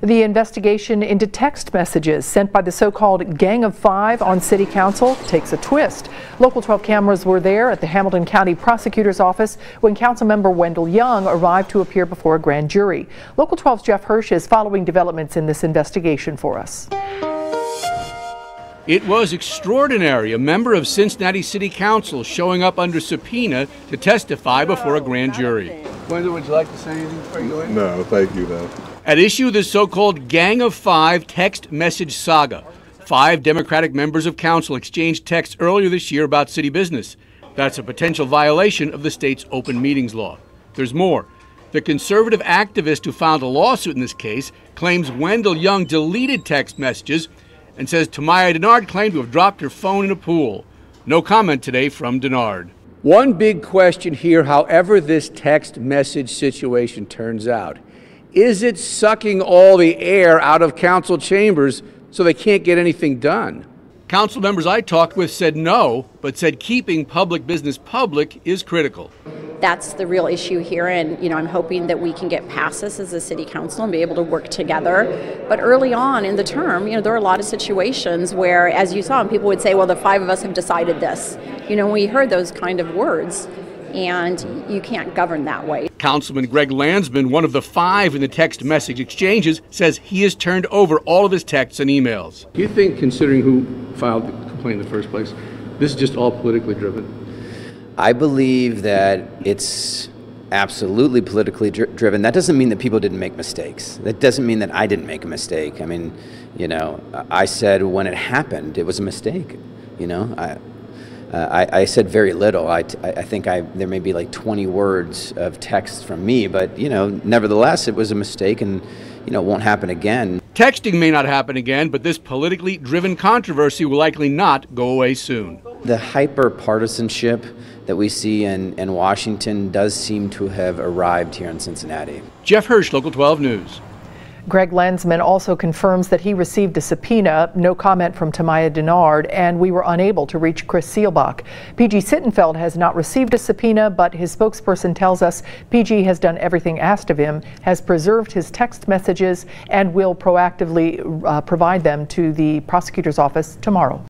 The investigation into text messages sent by the so-called Gang of Five on City Council takes a twist. Local 12 cameras were there at the Hamilton County Prosecutor's office when Councilmember Wendell Young arrived to appear before a grand jury. Local 12's Jeff Hirsch is following developments in this investigation for us. It was extraordinary. A member of Cincinnati City Council showing up under subpoena to testify before a grand jury. Wendell, would you like to say anything before you go in? No, thank you, though. At issue, the so-called Gang of Five text message saga. 5 Democratic members of council exchanged texts earlier this year about city business. That's a potential violation of the state's open meetings law. There's more. The conservative activist who filed a lawsuit in this case claims Wendell Young deleted text messages and says Tamaya Dennard claimed to have dropped her phone in a pool. No comment today from Dennard. One big question here, however this text message situation turns out, is it sucking all the air out of council chambers so they can't get anything done? Council members I talked with said no, but said keeping public business public is critical. That's the real issue here, and I'm hoping that we can get past this as a city council and be able to work together. But early on in the term, there are a lot of situations where, as you saw, people would say, well, the 5 of us have decided this. We heard those kind of words, and you can't govern that way. Councilman Greg Landsman, one of the 5 in the text message exchanges, says he has turned over all of his texts and emails. Do you think, considering who filed the complaint in the first place, this is just all politically driven? I believe that it's absolutely politically driven. That doesn't mean that people didn't make mistakes. That doesn't mean that I didn't make a mistake. I mean, I said when it happened, it was a mistake. I said very little. I think there may be like 20 words of text from me, but nevertheless, it was a mistake, and it won't happen again. Texting may not happen again, but this politically driven controversy will likely not go away soon. The hyper-partisanship that we see in Washington does seem to have arrived here in Cincinnati. Jeff Hirsch, Local 12 News. Greg Landsman also confirms that he received a subpoena. No comment from Tamaya Dennard, and we were unable to reach Chris Seelbach. PG Sittenfeld has not received a subpoena, but his spokesperson tells us PG has done everything asked of him, has preserved his text messages, and will proactively provide them to the prosecutor's office tomorrow.